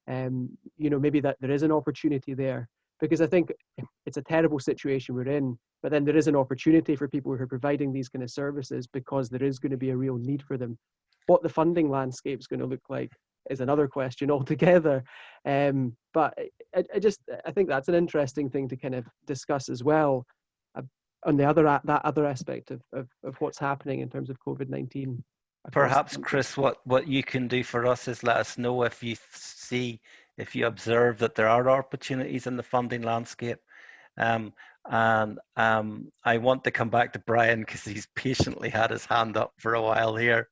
maybe that there is an opportunity there. Because I think it's a terrible situation we're in, but then there is an opportunity for people who are providing these kind of services, because there is going to be a real need for them. What the funding landscape is going to look like is another question altogether. But I think that's an interesting thing to kind of discuss as well, on that other aspect of what's happening in terms of COVID-19. Perhaps, Chris, what you can do for us is let us know if you observe that there are opportunities in the funding landscape. And I want to come back to Brian, because he's patiently had his hand up for a while here.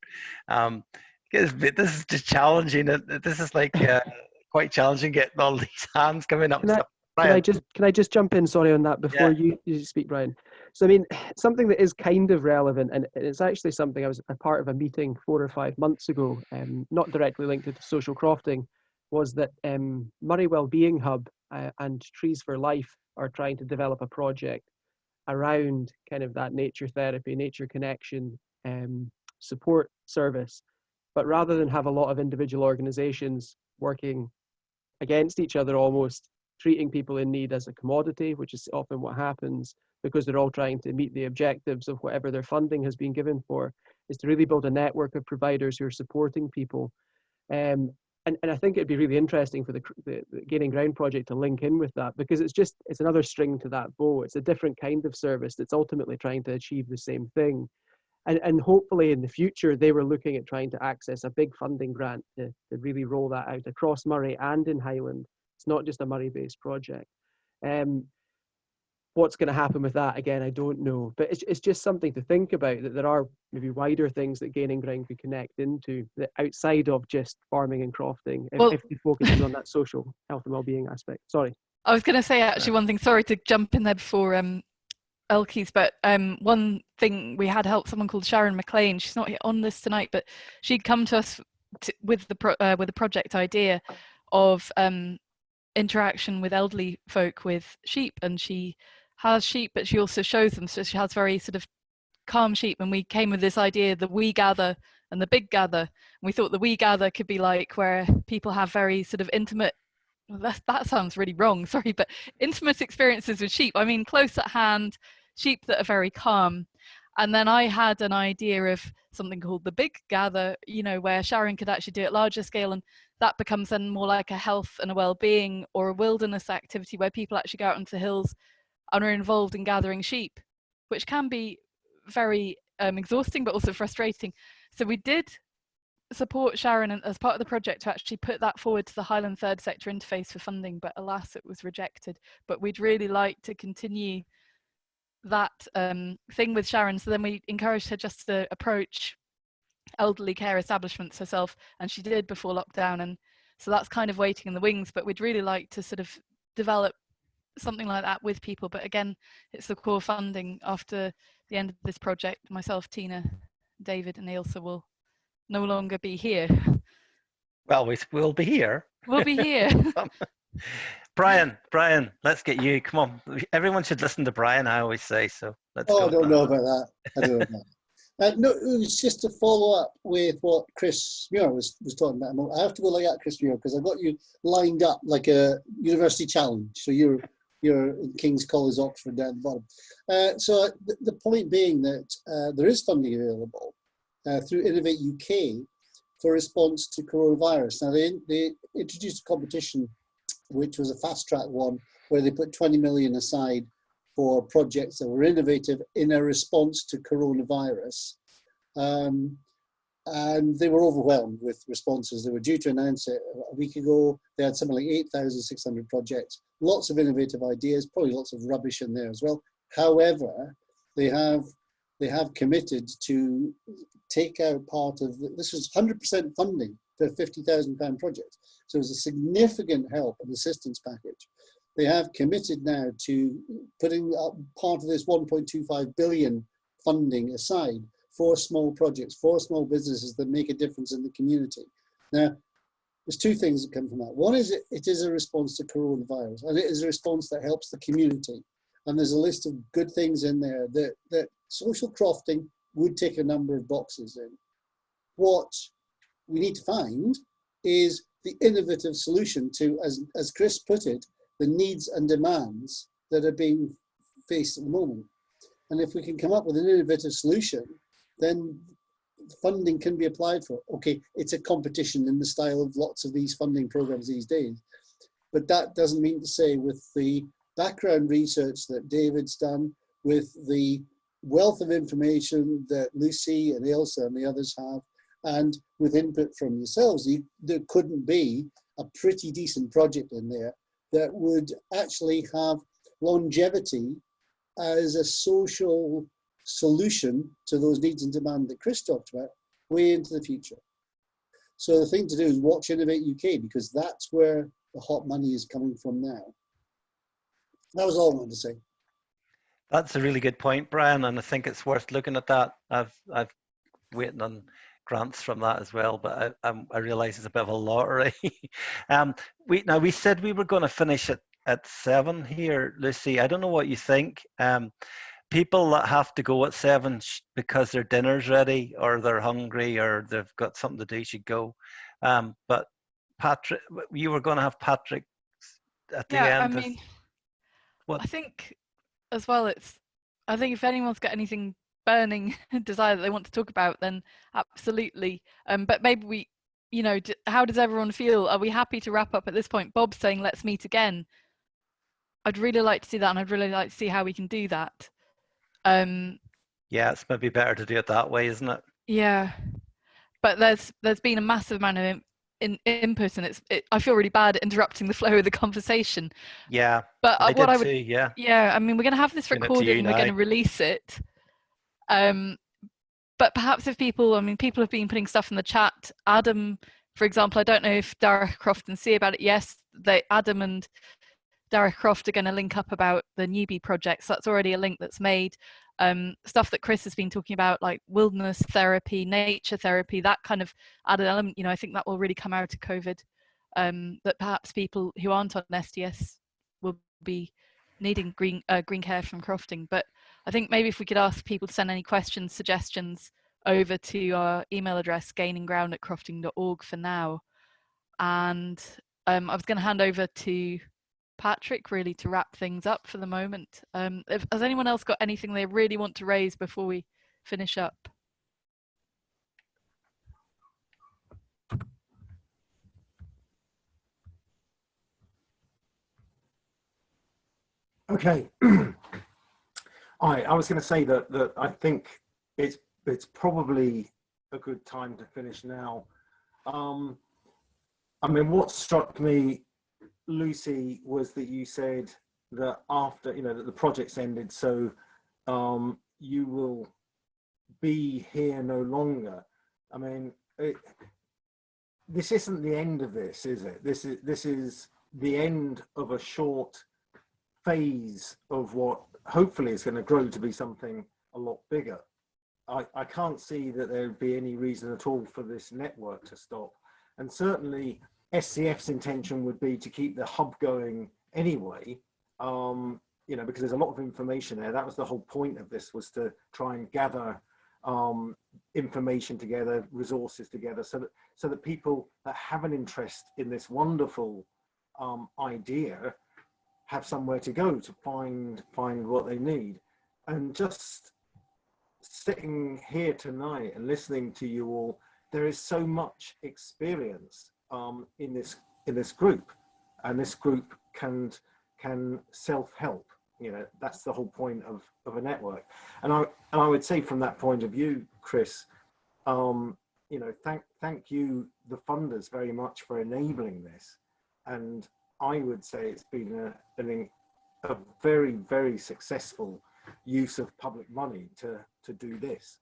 This is just challenging. This is like quite challenging getting all these hands coming up. Can I just jump in, sorry, on that before you speak, Brian? So, I mean, something that is kind of relevant, and it's actually something I was a part of a meeting 4 or 5 months ago, not directly linked to social crofting, was that Moray Wellbeing Hub and Trees for Life are trying to develop a project around kind of that nature therapy, nature connection support service. But rather than have a lot of individual organizations working against each other, almost treating people in need as a commodity, which is often what happens, because they're all trying to meet the objectives of whatever their funding has been given for, is to really build a network of providers who are supporting people. And I think it'd be really interesting for the Gaining Ground project to link in with that, because it's another string to that bow. It's a different kind of service that's ultimately trying to achieve the same thing. And hopefully in the future, they were looking at trying to access a big funding grant to really roll that out across Moray and in Highland. It's not just a Moray-based project. What's going to happen with that, again, I don't know. But it's just something to think about, that there are maybe wider things that Gaining Ground could connect into, that outside of just farming and crofting, if it focuses on that social health and wellbeing aspect. Sorry. I was going to say actually one thing, sorry to jump in there before Elkies, but one thing, we had help someone called Sharon McLean. She's not on this tonight, but she'd come to us with the project idea of interaction with elderly folk with sheep, and she has sheep, but she also shows them, so she has very sort of calm sheep. And we came with this idea, the wee gather and the big gather, and we thought the wee gather could be like where people have very sort of intimate, well, that sounds really wrong, sorry, but intimate experiences with sheep. I mean, close at hand, sheep that are very calm. And then I had an idea of something called the Big Gather, you know, where Sharon could actually do it larger scale, and that becomes then more like a health and a well-being or a wilderness activity where people actually go out into the hills and are involved in gathering sheep, which can be very exhausting but also frustrating. So we did support Sharon as part of the project to actually put that forward to the Highland Third Sector Interface for funding, but alas, it was rejected. But we'd really like to continue that thing with Sharon. So then we encouraged her just to approach elderly care establishments herself, and she did before lockdown. And so that's kind of waiting in the wings, but we'd really like to sort of develop something like that with people. But again, it's the core funding. After the end of this project, myself, Tina, David and Ailsa will no longer be here. Well, we'll be here. We'll be here. Brian, let's get you. Come on. Everyone should listen to Brian, I always say. So let's Oh, go. I don't know about that. I don't know about that. No, it was just to follow up with what Chris Muir was talking about. I have to go like that, Chris Muir, because I've got you lined up like a university challenge. So you're in King's College, Oxford, down the bottom. So the point being that there is funding available through Innovate UK for response to coronavirus. Now, they introduced a competition, which was a fast-track one, where they put 20 million aside for projects that were innovative in a response to coronavirus. And they were overwhelmed with responses. They were due to announce it a week ago. They had something like 8,600 projects, lots of innovative ideas, probably lots of rubbish in there as well. However, they have committed to take out part of, this was 100% funding for a £50,000 project. So it was a significant help and assistance package. They have committed now to putting up part of this 1.25 billion funding aside for small projects, for small businesses that make a difference in the community. Now, there's two things that come from that. One is it is a response to coronavirus, and it is a response that helps the community. And there's a list of good things in there that social crofting would tick a number of boxes in. What we need to find is the innovative solution to, as Chris put it, the needs and demands that are being faced at the moment. And if we can come up with an innovative solution, then funding can be applied for. Okay, it's a competition in the style of lots of these funding programs these days. But that doesn't mean to say, with the background research that David's done, with the wealth of information that Lucy and Ailsa and the others have, and with input from yourselves, there couldn't be a pretty decent project in there that would actually have longevity as a social solution to those needs and demand that Chris talked about way into the future. So the thing to do is watch Innovate UK, because that's where the hot money is coming from now. That was all I wanted to say. That's a really good point, Brian, and I think it's worth looking at that. I've waiting on grants from that as well, but I realise it's a bit of a lottery. We said we were going to finish at 7 here, Lucy. I don't know what you think. People that have to go at 7 because their dinner's ready, or they're hungry, or they've got something to do should go. But Patrick, you were going to have Patrick at the end. I mean, I think as well, I think if anyone's got anything burning desire that they want to talk about, then absolutely. But maybe we, you know, how does everyone feel? Are we happy to wrap up at this point? Bob's saying let's meet again. I'd really like to see that, and I'd really like to see how we can do that. Yeah, it's maybe better to do it that way, isn't it? Yeah, but there's been a massive amount of input, and I feel really bad interrupting the flow of the conversation. Yeah, but I would, yeah. I mean, we're going to have this recorded and we're going to release it. But perhaps if people have been putting stuff in the chat. Adam, for example, I don't know if Dara Croft and see about it. Yes, Adam and Dara Croft are going to link up about the newbie projects. That's already a link that's made. Stuff that Chris has been talking about, like wilderness therapy, nature therapy, that kind of added element, you know, I think that will really come out of COVID, that perhaps people who aren't on STS will be needing green care from crofting. But I think maybe if we could ask people to send any questions, suggestions over to our email address, gainingground@crofting.org for now. And I was going to hand over to Patrick really to wrap things up for the moment. Has anyone else got anything they really want to raise before we finish up. Okay. I was going to say that I think it's probably a good time to finish now. I mean, what struck me, Lucy, was that you said that after, you know, that the project's ended, so you will be here no longer. I mean, this isn't the end of this, is it? This is the end of a short phase of what hopefully is going to grow to be something a lot bigger. I can't see that there would be any reason at all for this network to stop. And certainly SCF's intention would be to keep the hub going anyway, you know, because there's a lot of information there. That was the whole point of this, was to try and gather information together, resources together, so that people that have an interest in this wonderful idea have somewhere to go to find what they need. And just sitting here tonight and listening to you all, there is so much experience in this group, and this group can self-help. You know, that's the whole point of a network. And I would say, from that point of view, Chris, you know, thank you, the funders, very much for enabling this. And I would say it's been a very, very successful use of public money to do this.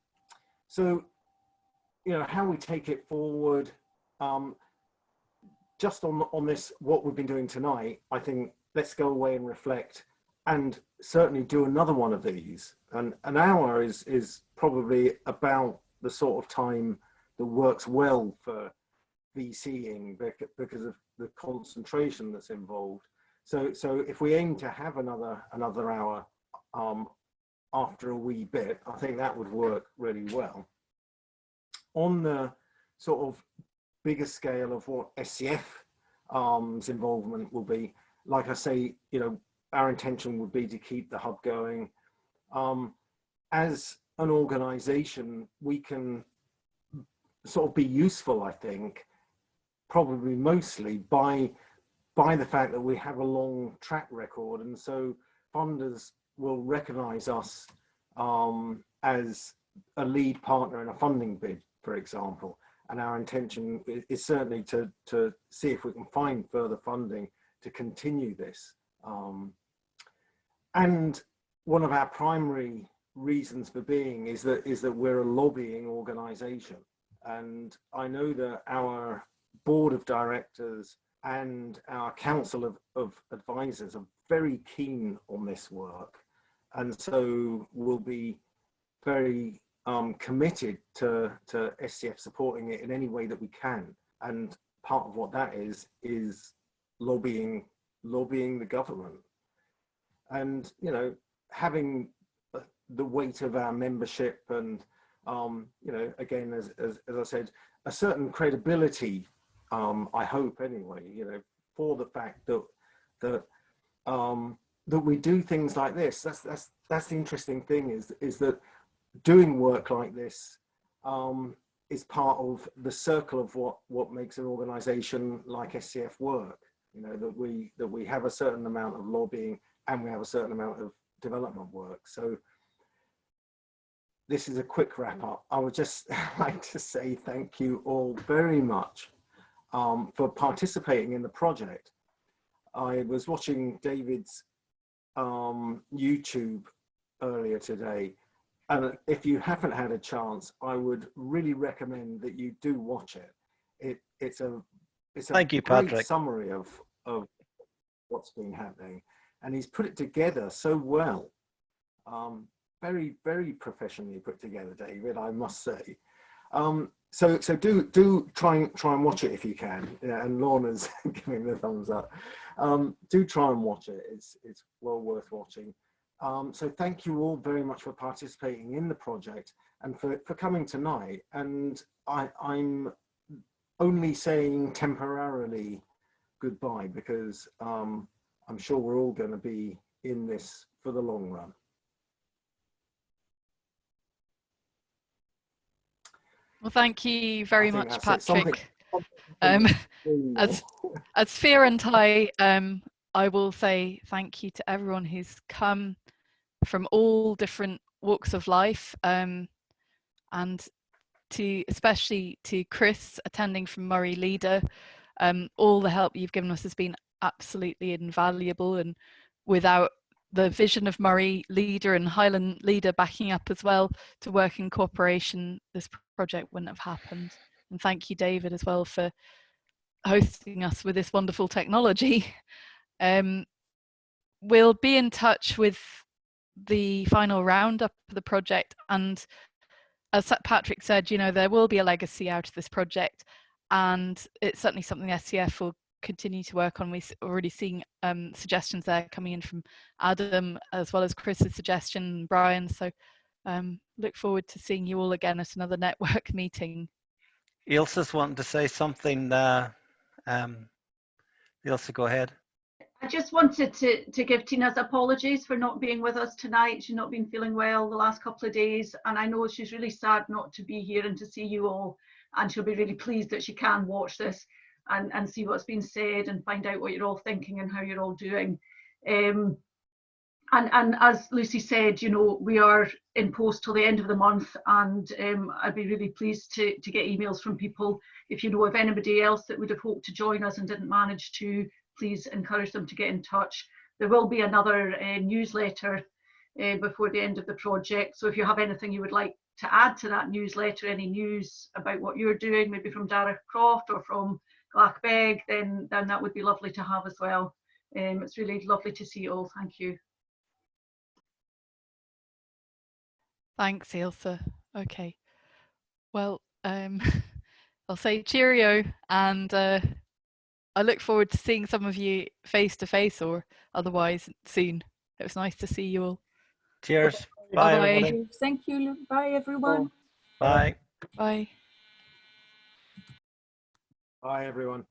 So, you know, how we take it forward, just on this, what we've been doing tonight, I think let's go away and reflect, and certainly do another one of these. And an hour is probably about the sort of time that works well for VCing, because of the concentration that's involved. So if we aim to have another hour after a wee bit, I think that would work really well. On the sort of bigger scale of what SCF's involvement will be, like I say, you know, our intention would be to keep the hub going. As an organization, we can sort of be useful, I think, probably mostly by the fact that we have a long track record, and so funders will recognize us as a lead partner in a funding bid, for example. And our intention is certainly to see if we can find further funding to continue this. And one of our primary reasons for being is that we're a lobbying organization. And I know that our board of directors and our council of advisors are very keen on this work. And so we'll be very committed to SCF supporting it in any way that we can. And part of what that is lobbying the government. And, you know, having the weight of our membership and, you know, again, as I said, a certain credibility, I hope anyway, you know, for the fact that we do things like this. That's the interesting thing, is that doing work like this is part of the circle of what makes an organization like SCF work. You know, that we have a certain amount of lobbying and we have a certain amount of development work. So this is a quick wrap up. I would just like to say thank you all very much for participating in the project. I was watching David's YouTube earlier today, and if you haven't had a chance, I would really recommend that you do watch it. It's a Thank you, great Patrick. summary of what's been happening, and he's put it together so well. Very, very professionally put together, David, I must say. So do try and watch it if you can. Yeah, and Lorna's giving the thumbs up. Do try and watch it. It's well worth watching. So thank you all very much for participating in the project and for coming tonight. And I'm only saying temporarily goodbye, because I'm sure we're all going to be in this for the long run. Well, thank you very much, Patrick. Something As Fear and I will say thank you to everyone who's come from all different walks of life, and especially to Chris attending from Murray Leader. All the help you've given us has been absolutely invaluable, and without the vision of Murray Leader and Highland Leader backing up as well to work in cooperation, this project wouldn't have happened. And thank you, David, as well, for hosting us with this wonderful technology. We'll be in touch with the final roundup of the project, and as Patrick said, you know, there will be a legacy out of this project, and it's certainly something SCF will continue to work on. We're already seeing suggestions there coming in from Adam, as well as Chris's suggestion, Brian. So look forward to seeing you all again at another network meeting. Ilse's wanting to say something. Ilse, go ahead. I just wanted to give Tina's apologies for not being with us tonight. She's not been feeling well the last couple of days, and I know she's really sad not to be here and to see you all, and she'll be really pleased that she can watch this and see what's been said and find out what you're all thinking and how you're all doing. And as Lucy said, you know, we are in post till the end of the month, and I'd be really pleased to get emails from people. If you know of anybody else that would have hoped to join us and didn't manage to, please encourage them to get in touch. There will be another newsletter before the end of the project, so if you have anything you would like to add to that newsletter, any news about what you're doing, maybe from Dara Croft or from Glackbeg, then that would be lovely to have as well. It's really lovely to see you all. Thank you. Thanks, Ilse. Okay. Well, I'll say cheerio, and I look forward to seeing some of you face to face or otherwise soon. It was nice to see you all. Cheers. Bye, everybody. Thank you. Bye, everyone. Bye. Bye. Bye, everyone.